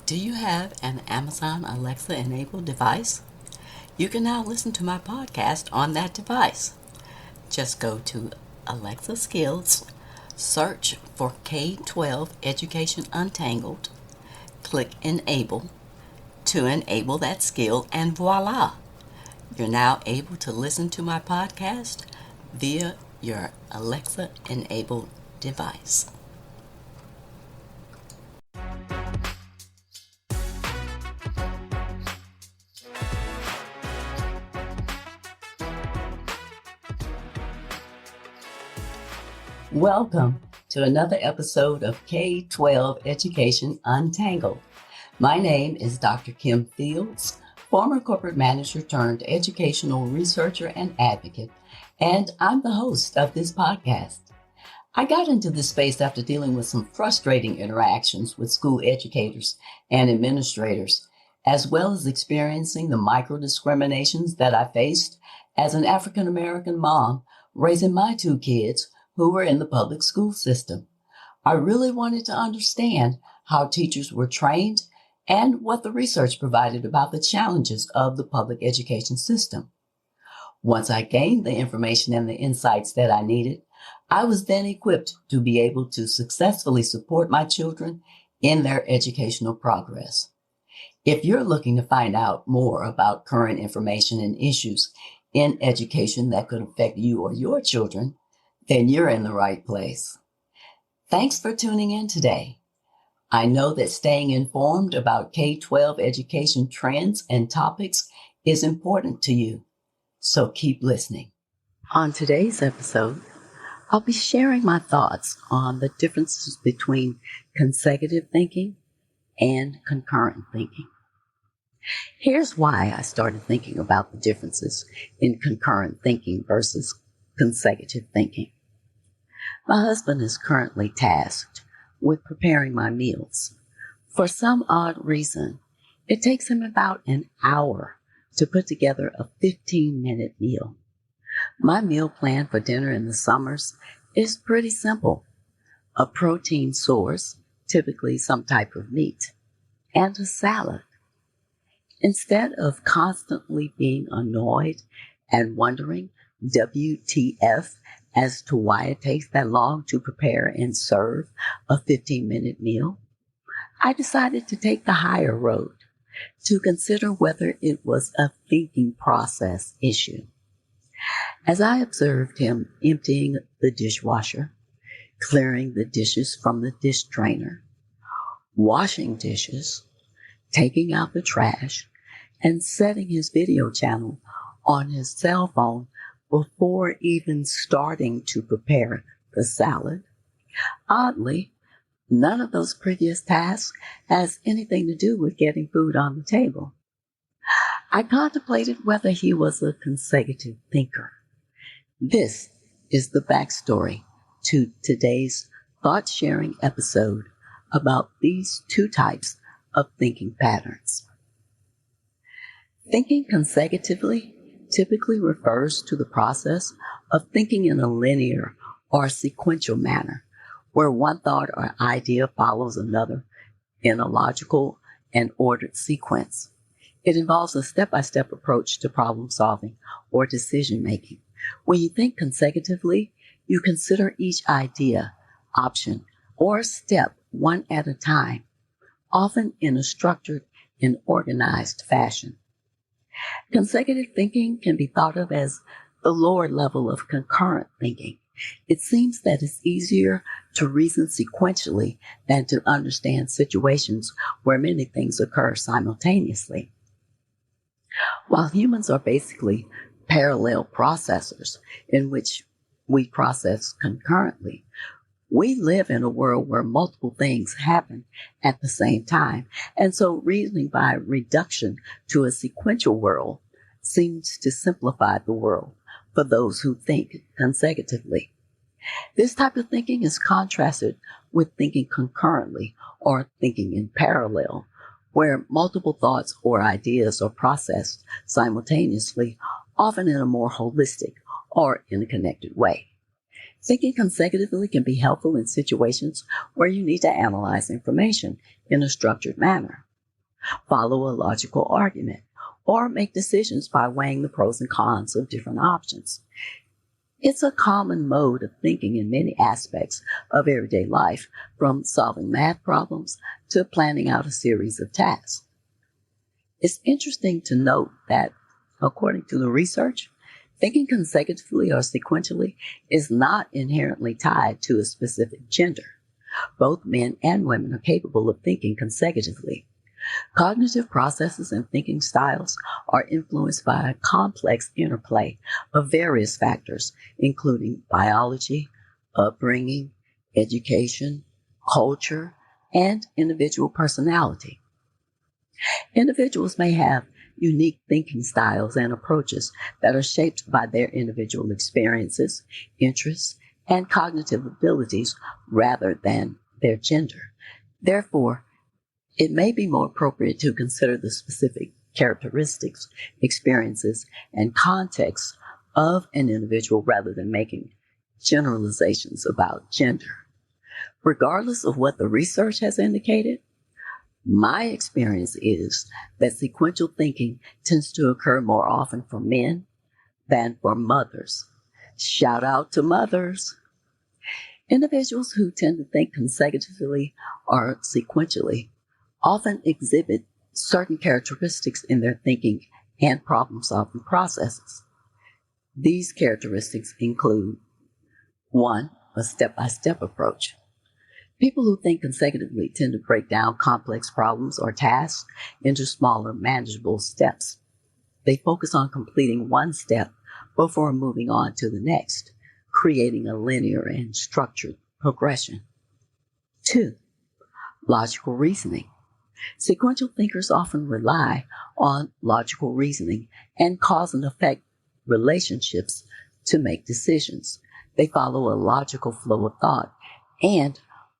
Do you have an Amazon Alexa enabled device? You can now listen to my podcast on that device. Just go to Alexa Skills, search for K-12 Education Untangled, click Enable to enable that skill, and voila! You're now able to listen to my podcast via your Alexa enabled device. Welcome to another episode of K-12 Education Untangled. My name is Dr. Kim Fields, former corporate manager turned educational researcher and advocate, and I'm the host of this podcast. I got into this space after dealing with some frustrating interactions with school educators and administrators, as well as experiencing the micro-discriminations that I faced as an African-American mom raising my two kids who were in the public school system. I really wanted to understand how teachers were trained and what the research provided about the challenges of the public education system. Once I gained the information and the insights that I needed, I was then equipped to be able to successfully support my children in their educational progress. If you're looking to find out more about current information and issues in education that could affect you or your children, then you're in the right place. Thanks for tuning in today. I know that staying informed about K-12 education trends and topics is important to you, so keep listening. On today's episode, I'll be sharing my thoughts on the differences between consecutive thinking and concurrent thinking. Here's why I started thinking about the differences in concurrent thinking versus consecutive thinking. My husband is currently tasked with preparing my meals. For some odd reason, it takes him about an hour to put together a 15-minute meal. My meal plan for dinner in the summers is pretty simple. A protein source, typically some type of meat, and a salad. Instead of constantly being annoyed and wondering WTF as to why it takes that long to prepare and serve a 15-minute meal, I decided to take the higher road to consider whether it was a thinking process issue. As I observed him emptying the dishwasher, clearing the dishes from the dish drainer, washing dishes, taking out the trash, and setting his video channel on his cell phone before even starting to prepare the salad. Oddly, none of those previous tasks has anything to do with getting food on the table. I contemplated whether he was a consecutive thinker. This is the backstory to today's thought-sharing episode about these two types of thinking patterns. Thinking consecutively typically refers to the process of thinking in a linear or sequential manner, where one thought or idea follows another in a logical and ordered sequence. It involves a step-by-step approach to problem solving or decision making. When you think consecutively, you consider each idea, option, or step one at a time, often in a structured and organized fashion. Consecutive thinking can be thought of as the lower level of concurrent thinking. It seems that it's easier to reason sequentially than to understand situations where many things occur simultaneously. While humans are basically parallel processors in which we process concurrently, we live in a world where multiple things happen at the same time, and so reasoning by reduction to a sequential world seems to simplify the world for those who think consecutively. This type of thinking is contrasted with thinking concurrently or thinking in parallel, where multiple thoughts or ideas are processed simultaneously, often in a more holistic or interconnected way. Thinking consecutively can be helpful in situations where you need to analyze information in a structured manner. follow a logical argument, or make decisions by weighing the pros and cons of different options. It's a common mode of thinking in many aspects of everyday life, from solving math problems to planning out a series of tasks. It's interesting to note that, according to the research, thinking consecutively or sequentially is not inherently tied to a specific gender. Both men and women are capable of thinking consecutively. Cognitive processes and thinking styles are influenced by a complex interplay of various factors, including biology, upbringing, education, culture, and individual personality. Individuals may have unique thinking styles and approaches that are shaped by their individual experiences, interests, and cognitive abilities rather than their gender. Therefore, it may be more appropriate to consider the specific characteristics, experiences, and contexts of an individual rather than making generalizations about gender. Regardless of what the research has indicated, my experience is that sequential thinking tends to occur more often for men than for mothers. Shout out to mothers. Individuals who tend to think consecutively or sequentially often exhibit certain characteristics in their thinking and problem-solving processes. These characteristics include 1. A step-by-step approach. People who think consecutively tend to break down complex problems or tasks into smaller, manageable steps. They focus on completing one step before moving on to the next, creating a linear and structured progression. 2. Logical reasoning. Sequential thinkers often rely on logical reasoning and cause and effect relationships to make decisions. They follow a logical flow of thought and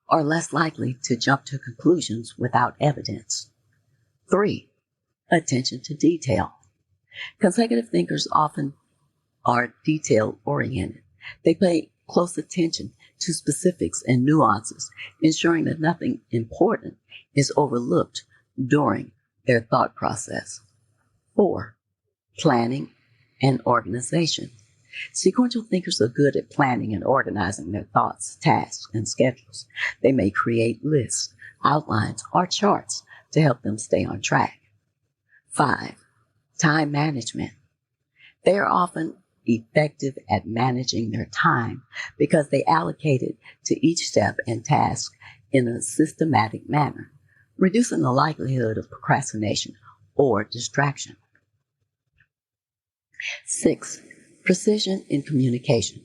are less likely to jump to conclusions without evidence. 3. Attention to detail. Consecutive thinkers often are detail-oriented. They pay close attention to specifics and nuances, ensuring that nothing important is overlooked during their thought process. 4. Planning and organization. Sequential thinkers are good at planning and organizing their thoughts, tasks, and schedules. They may create lists, outlines, or charts to help them stay on track. 5. Time management. They are often effective at managing their time because they allocate it to each step and task in a systematic manner, reducing the likelihood of procrastination or distraction. 6. Precision in communication.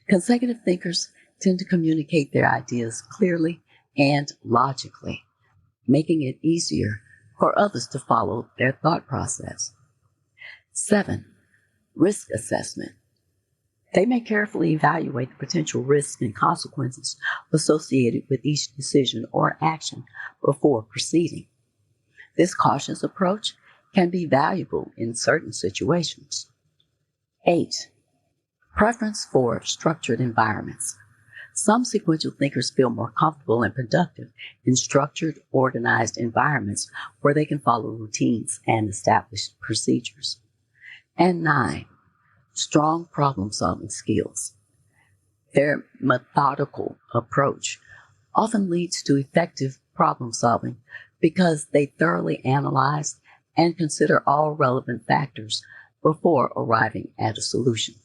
Consecutive thinkers tend to communicate their ideas clearly and logically, making it easier for others to follow their thought process. 7. Risk assessment. They may carefully evaluate the potential risks and consequences associated with each decision or action before proceeding. This cautious approach can be valuable in certain situations. 8. Preference for structured environments. Some sequential thinkers feel more comfortable and productive in structured, organized environments where they can follow routines and established procedures. And 9. Strong problem-solving skills. Their methodical approach often leads to effective problem-solving because they thoroughly analyze and consider all relevant factors before arriving at a solution.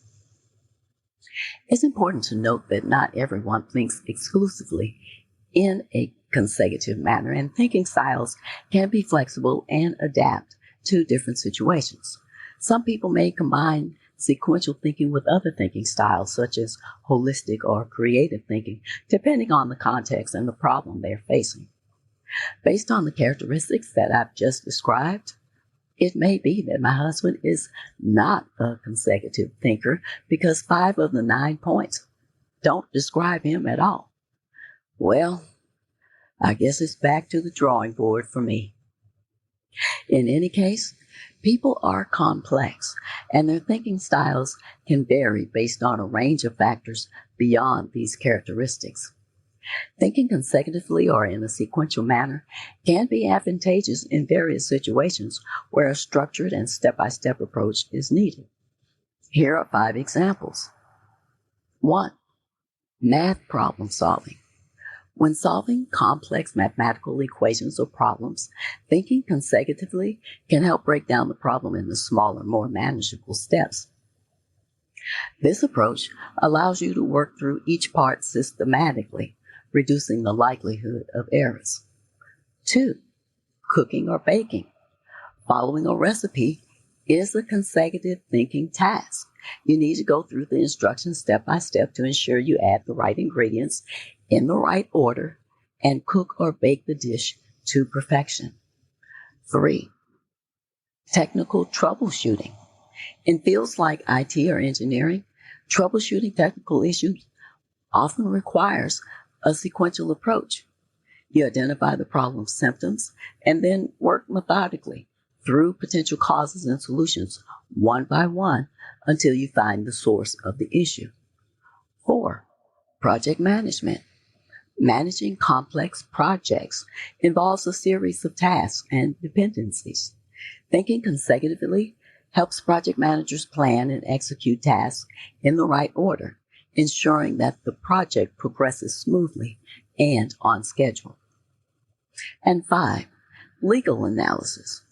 It's important to note that not everyone thinks exclusively in a consecutive manner, and thinking styles can be flexible and adapt to different situations. Some people may combine sequential thinking with other thinking styles, such as holistic or creative thinking, depending on the context and the problem they're facing. Based on the characteristics that I've just described, it may be that my husband is not a consecutive thinker because 5 of the 9 points don't describe him at all. Well, I guess it's back to the drawing board for me. In any case, people are complex, and their thinking styles can vary based on a range of factors beyond these characteristics. Thinking consecutively or in a sequential manner can be advantageous in various situations where a structured and step-by-step approach is needed. Here are 5 examples. 1. Math problem solving. When solving complex mathematical equations or problems, thinking consecutively can help break down the problem into smaller, more manageable steps. This approach allows you to work through each part systematically, reducing the likelihood of errors. 2. Cooking or baking. Following a recipe is a consecutive thinking task. You need to go through the instructions step by step to ensure you add the right ingredients in the right order and cook or bake the dish to perfection. 3. Technical troubleshooting. In fields like IT or engineering, troubleshooting technical issues often requires a sequential approach. You identify the problem's symptoms and then work methodically through potential causes and solutions one by one until you find the source of the issue. 4. Project management. Managing complex projects involves a series of tasks and dependencies. Thinking consecutively helps project managers plan and execute tasks in the right order, ensuring that the project progresses smoothly and on schedule. And 5, legal analysis.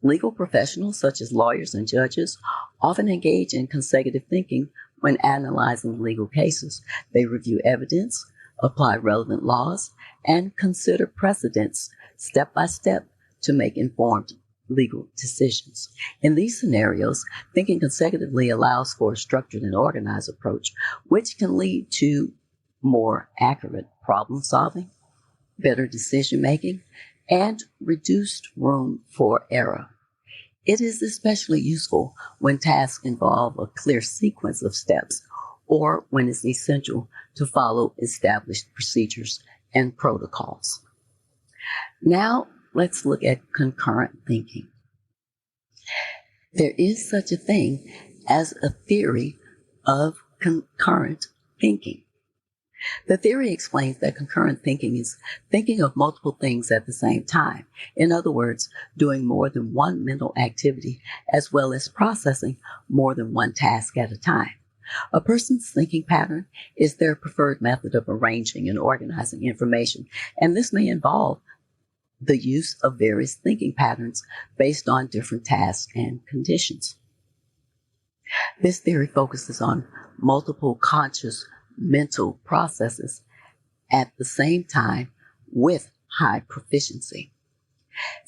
Legal professionals such as lawyers and judges often engage in consecutive thinking when analyzing legal cases. They review evidence, apply relevant laws, and consider precedents step by step to make informed legal decisions. In these scenarios, thinking consecutively allows for a structured and organized approach, which can lead to more accurate problem solving, better decision making, and reduced room for error. It is especially useful when tasks involve a clear sequence of steps or when it's essential to follow established procedures and protocols. Now, let's look at concurrent thinking. There is such a thing as a theory of concurrent thinking. The theory explains that concurrent thinking is thinking of multiple things at the same time. In other words, doing more than one mental activity as well as processing more than one task at a time. A person's thinking pattern is their preferred method of arranging and organizing information, and this may involve the use of various thinking patterns based on different tasks and conditions. This theory focuses on multiple conscious mental processes at the same time with high proficiency.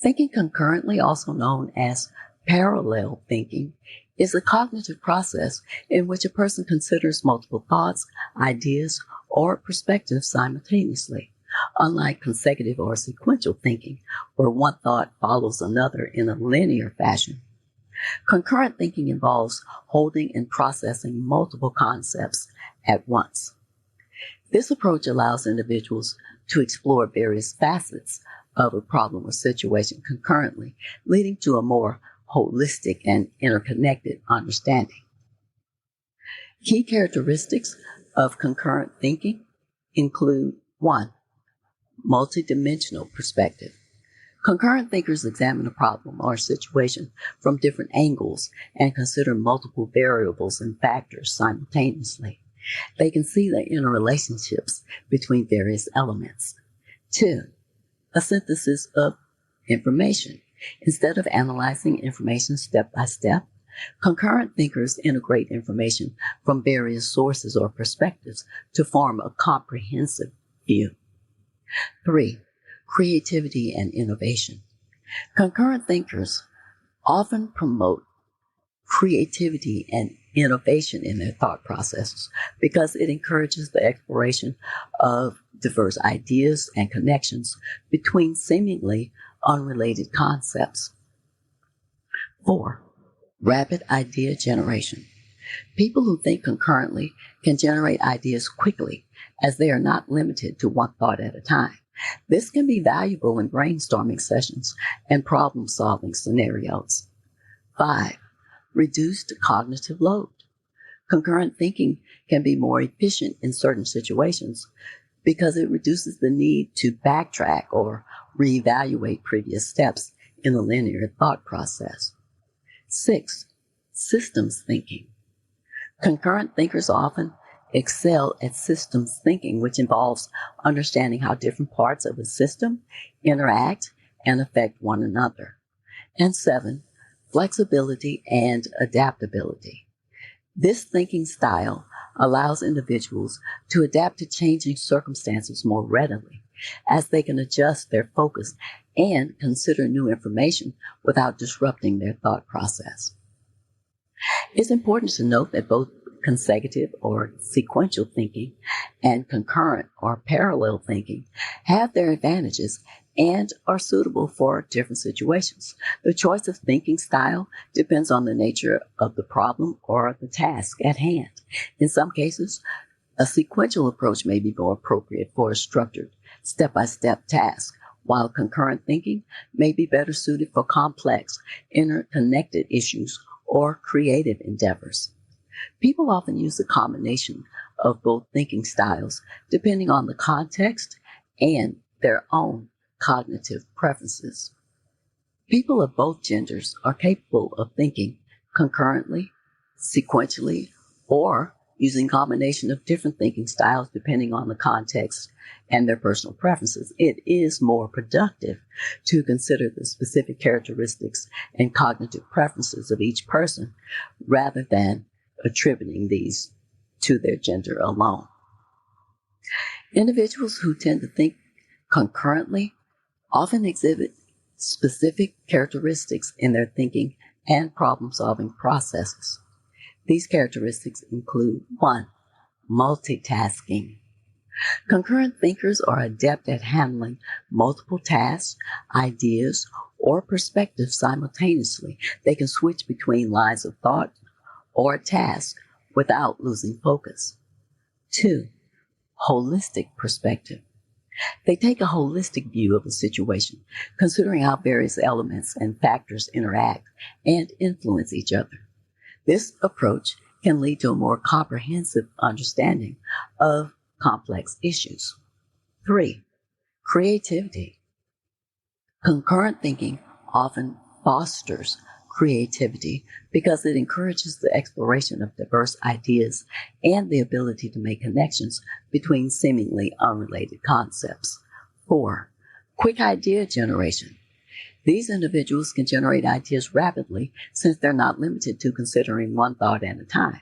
Thinking concurrently, also known as parallel thinking, is a cognitive process in which a person considers multiple thoughts, ideas, or perspectives simultaneously. Unlike consecutive or sequential thinking, where one thought follows another in a linear fashion, concurrent thinking involves holding and processing multiple concepts at once. This approach allows individuals to explore various facets of a problem or situation concurrently, leading to a more holistic and interconnected understanding. Key characteristics of concurrent thinking include 1. Multidimensional perspective. Concurrent thinkers examine a problem or situation from different angles and consider multiple variables and factors simultaneously. They can see the interrelationships between various elements. 2. A synthesis of information. Instead of analyzing information step by step, concurrent thinkers integrate information from various sources or perspectives to form a comprehensive view. 3. Creativity and innovation. Concurrent thinkers often promote creativity and innovation in their thought processes because it encourages the exploration of diverse ideas and connections between seemingly unrelated concepts. 4. Rapid idea generation. People who think concurrently can generate ideas quickly as they are not limited to one thought at a time. This can be valuable in brainstorming sessions and problem-solving scenarios. 5. Reduced cognitive load. Concurrent thinking can be more efficient in certain situations because it reduces the need to backtrack or reevaluate previous steps in a linear thought process. 6. Systems thinking. Concurrent thinkers often excel at systems thinking, which involves understanding how different parts of a system interact and affect one another. And 7, flexibility and adaptability. This thinking style allows individuals to adapt to changing circumstances more readily, as they can adjust their focus and consider new information without disrupting their thought process. It's important to note that both consecutive or sequential thinking and concurrent or parallel thinking have their advantages and are suitable for different situations. The choice of thinking style depends on the nature of the problem or the task at hand. In some cases, a sequential approach may be more appropriate for a structured, step-by-step task, while concurrent thinking may be better suited for complex, interconnected issues or creative endeavors. People often use a combination of both thinking styles depending on the context and their own cognitive preferences. People of both genders are capable of thinking concurrently, sequentially, or using a combination of different thinking styles depending on the context and their personal preferences. It is more productive to consider the specific characteristics and cognitive preferences of each person rather than attributing these to their gender alone. Individuals who tend to think concurrently often exhibit specific characteristics in their thinking and problem-solving processes. These characteristics include 1. Multitasking. Concurrent thinkers are adept at handling multiple tasks, ideas, or perspectives simultaneously. They can switch between lines of thought or a task without losing focus. 2. Holistic perspective. They take a holistic view of a situation, considering how various elements and factors interact and influence each other. This approach can lead to a more comprehensive understanding of complex issues. 3. Creativity. Concurrent thinking often fosters creativity because it encourages the exploration of diverse ideas and the ability to make connections between seemingly unrelated concepts. 4. Quick idea generation. These individuals can generate ideas rapidly since they're not limited to considering one thought at a time.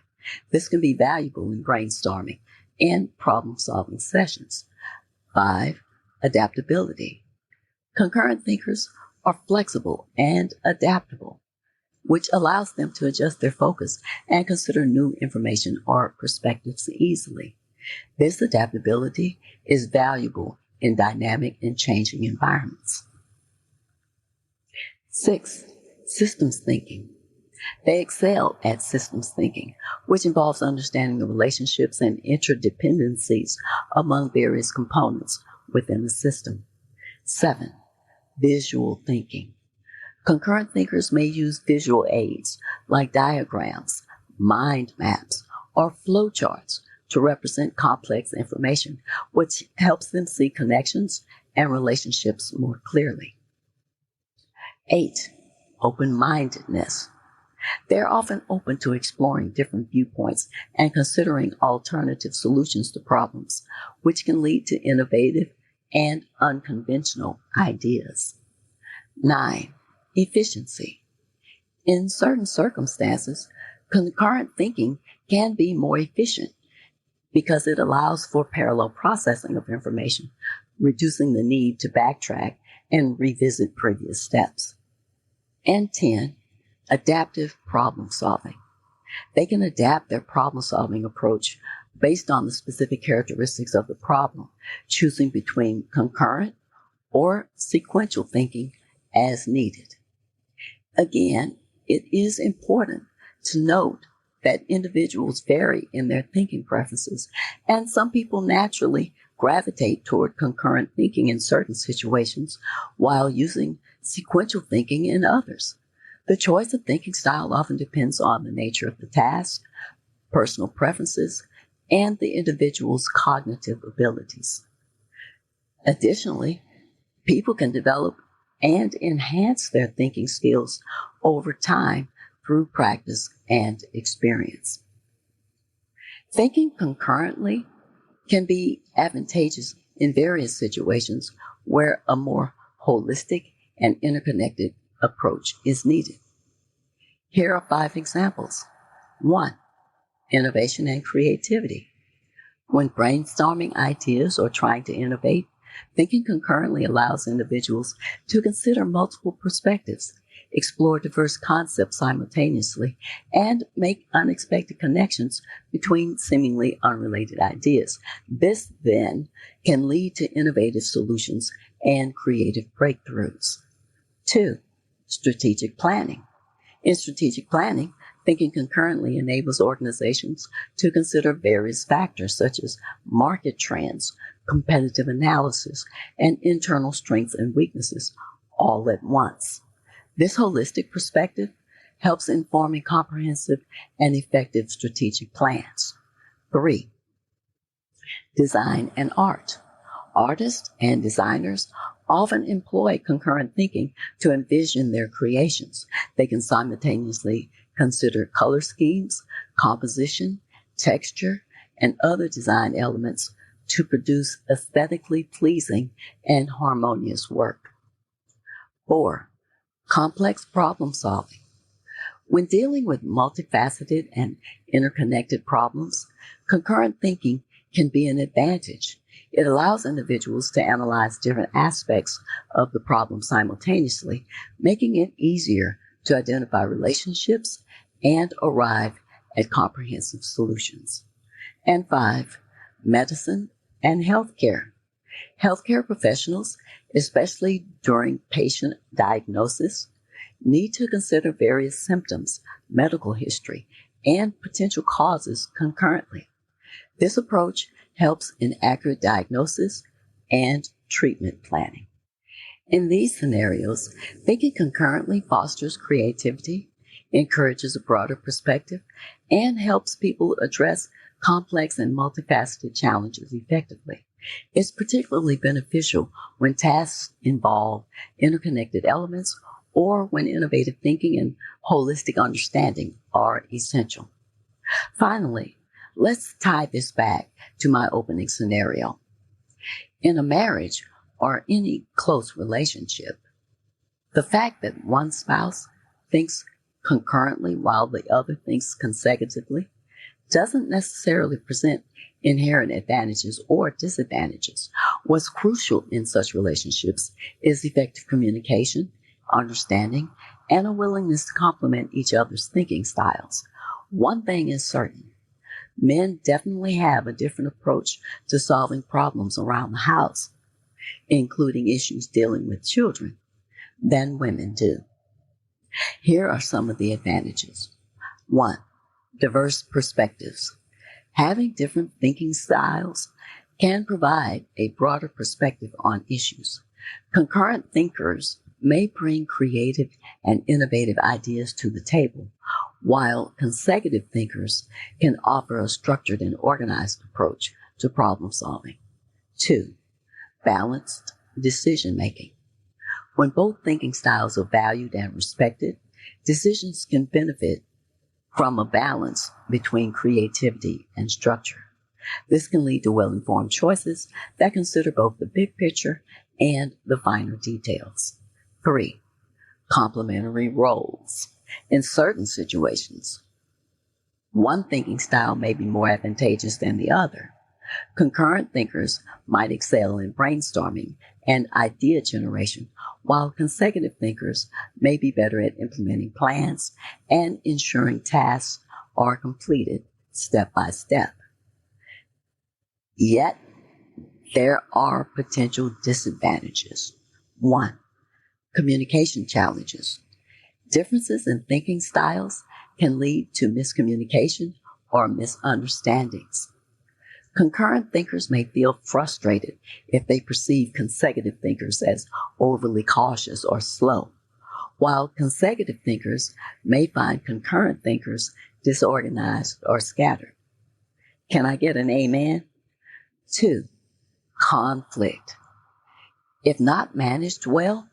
This can be valuable in brainstorming and problem-solving sessions. 5. Adaptability. Concurrent thinkers are flexible and adaptable, which allows them to adjust their focus and consider new information or perspectives easily. This adaptability is valuable in dynamic and changing environments. 6. Systems thinking. They excel at systems thinking, which involves understanding the relationships and interdependencies among various components within the system. 7. Visual thinking. Concurrent thinkers may use visual aids like diagrams, mind maps, or flowcharts to represent complex information, which helps them see connections and relationships more clearly. 8. Open-mindedness. They're often open to exploring different viewpoints and considering alternative solutions to problems, which can lead to innovative and unconventional ideas. 9. Efficiency. In certain circumstances, concurrent thinking can be more efficient because it allows for parallel processing of information, reducing the need to backtrack and revisit previous steps. And 10. Adaptive problem solving. They can adapt their problem solving approach based on the specific characteristics of the problem, choosing between concurrent or sequential thinking as needed. Again, it is important to note that individuals vary in their thinking preferences, and some people naturally gravitate toward concurrent thinking in certain situations while using sequential thinking in others. The choice of thinking style often depends on the nature of the task, personal preferences, and the individual's cognitive abilities. Additionally, people can develop and enhance their thinking skills over time through practice and experience. Thinking concurrently can be advantageous in various situations where a more holistic and interconnected approach is needed. Here are 5 examples. 1. Innovation and creativity. When brainstorming ideas or trying to innovate, thinking concurrently allows individuals to consider multiple perspectives, explore diverse concepts simultaneously, and make unexpected connections between seemingly unrelated ideas. This then can lead to innovative solutions and creative breakthroughs. 2. Strategic planning. In strategic planning, thinking concurrently enables organizations to consider various factors such as market trends, competitive analysis, and internal strengths and weaknesses all at once. This holistic perspective helps in forming comprehensive and effective strategic plans. 3. Design and art. Artists and designers often employ concurrent thinking to envision their creations. They can simultaneously consider color schemes, composition, texture, and other design elements to produce aesthetically pleasing and harmonious work. 4. Complex problem solving. When dealing with multifaceted and interconnected problems, concurrent thinking can be an advantage. It allows individuals to analyze different aspects of the problem simultaneously, making it easier to identify relationships and arrive at comprehensive solutions. And 5, medicine and healthcare. Healthcare professionals, especially during patient diagnosis, need to consider various symptoms, medical history, and potential causes concurrently. This approach helps in accurate diagnosis and treatment planning. In these scenarios, thinking concurrently fosters creativity, encourages a broader perspective, and helps people address complex and multifaceted challenges effectively. It's particularly beneficial when tasks involve interconnected elements or when innovative thinking and holistic understanding are essential. Finally, let's tie this back to my opening scenario. In a marriage or any close relationship, the fact that one spouse thinks concurrently while the other thinks consecutively doesn't necessarily present inherent advantages or disadvantages. What's crucial in such relationships is effective communication, understanding, and a willingness to complement each other's thinking styles. One thing is certain. Men definitely have a different approach to solving problems around the house, including issues dealing with children, than women do. Here are some of the advantages. 1. Diverse perspectives. Having different thinking styles can provide a broader perspective on issues. Concurrent thinkers may bring creative and innovative ideas to the table, while consecutive thinkers can offer a structured and organized approach to problem solving. 2. Balanced decision making. When both thinking styles are valued and respected, decisions can benefit from a balance between creativity and structure. This can lead to well-informed choices that consider both the big picture and the finer details. 3. Complementary roles. In certain situations, one thinking style may be more advantageous than the other. Concurrent thinkers might excel in brainstorming and idea generation, while consecutive thinkers may be better at implementing plans and ensuring tasks are completed step by step. Yet, there are potential disadvantages. 1. Communication challenges. Differences in thinking styles can lead to miscommunication or misunderstandings. Concurrent thinkers may feel frustrated if they perceive consecutive thinkers as overly cautious or slow, while consecutive thinkers may find concurrent thinkers disorganized or scattered. Can I get an amen? 2. Conflict. If not managed well,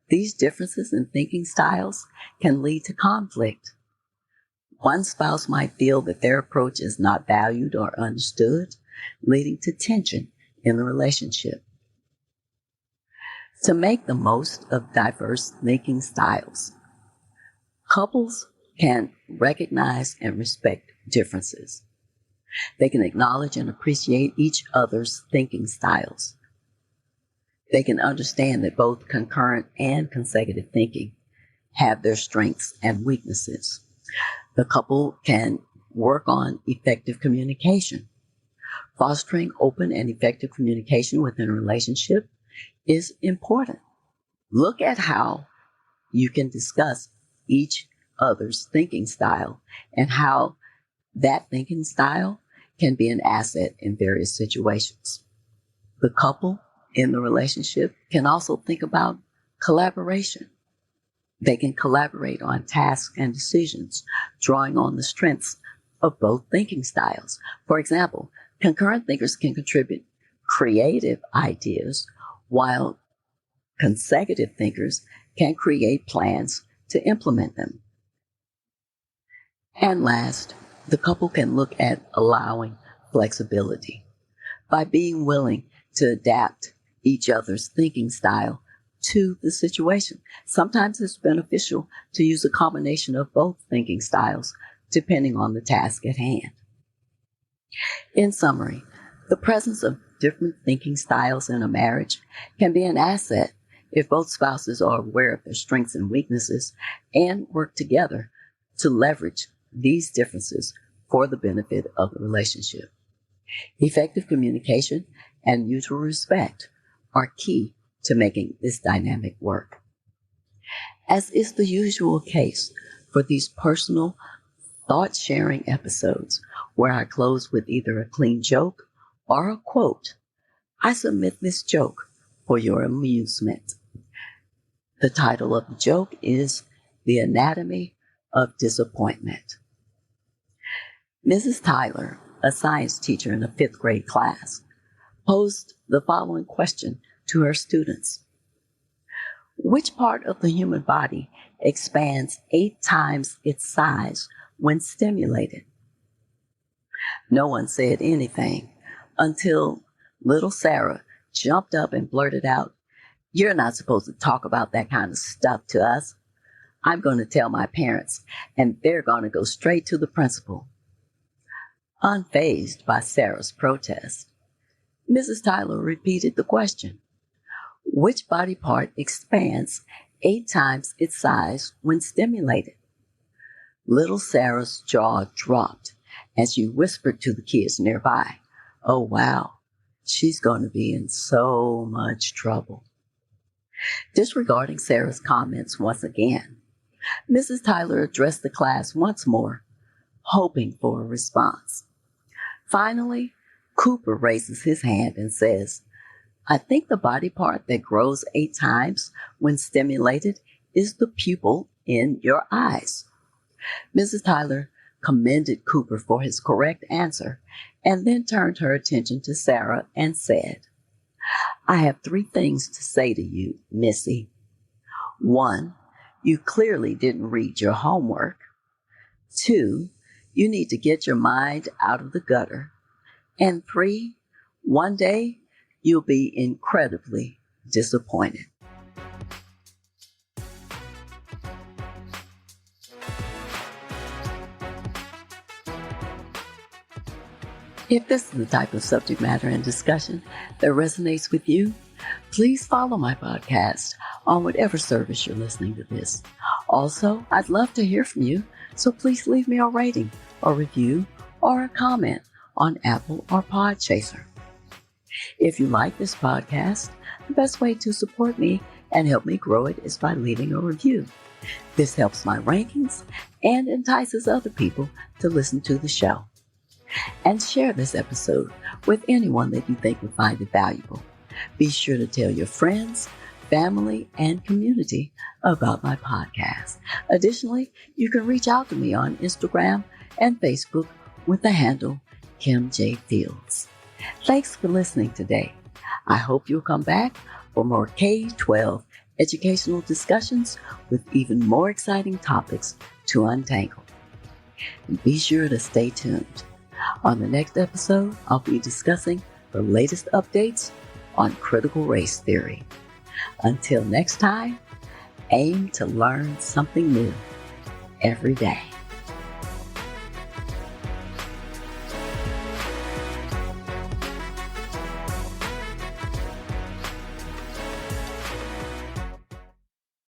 these differences in thinking styles can lead to conflict. One spouse might feel that their approach is not valued or understood, leading to tension in the relationship. To make the most of diverse thinking styles, couples can recognize and respect differences. They can acknowledge and appreciate each other's thinking styles. They can understand that both concurrent and consecutive thinking have their strengths and weaknesses. The couple can work on effective communication. Fostering open and effective communication within a relationship is important. Look at how you can discuss each other's thinking style and how that thinking style can be an asset in various situations. The couple in the relationship can also think about collaboration. They can collaborate on tasks and decisions, drawing on the strengths of both thinking styles. For example, concurrent thinkers can contribute creative ideas, while consecutive thinkers can create plans to implement them. And last, the couple can look at allowing flexibility by being willing to adapt each other's thinking style to the situation. Sometimes it's beneficial to use a combination of both thinking styles, depending on the task at hand. In summary, the presence of different thinking styles in a marriage can be an asset if both spouses are aware of their strengths and weaknesses and work together to leverage these differences for the benefit of the relationship. Effective communication and mutual respect are key to making this dynamic work. As is the usual case for these personal thought-sharing episodes, where I close with either a clean joke or a quote, I submit this joke for your amusement. The title of the joke is The Anatomy of Disappointment. Mrs. Tyler, a science teacher in a 5th grade class, posed the following question to her students. Which part of the human body expands 8 times its size when stimulated? No one said anything until little Sarah jumped up and blurted out, "You're not supposed to talk about that kind of stuff to us. I'm going to tell my parents, and they're going to go straight to the principal." Unfazed by Sarah's protest, Mrs. Tyler repeated the question. Which body part expands 8 times its size when stimulated? Little Sarah's jaw dropped as she whispered to the kids nearby, "Oh, wow, she's going to be in so much trouble." Disregarding Sarah's comments once again, Mrs. Tyler addressed the class once more, hoping for a response. Finally, Cooper raises his hand and says, "I think the body part that grows 8 times when stimulated is the pupil in your eyes." Mrs. Tyler commended Cooper for his correct answer and then turned her attention to Sarah and said, "I have 3 things to say to you, Missy. 1, you clearly didn't read your homework. 2, you need to get your mind out of the gutter. And 3, one day you'll be incredibly disappointed." If this is the type of subject matter and discussion that resonates with you, please follow my podcast on whatever service you're listening to this. Also, I'd love to hear from you, so please leave me a rating or review or a comment on Apple or Podchaser. If you like this podcast, the best way to support me and help me grow it is by leaving a review. This helps my rankings and entices other people to listen to the show. And share this episode with anyone that you think would find it valuable. Be sure to tell your friends, family, and community about my podcast. Additionally, you can reach out to me on Instagram and Facebook with the handle Kim J. Fields. Thanks for listening today. I hope you'll come back for more K-12 educational discussions with even more exciting topics to untangle. And be sure to stay tuned. On the next episode, I'll be discussing the latest updates on critical race theory. Until next time, aim to learn something new every day.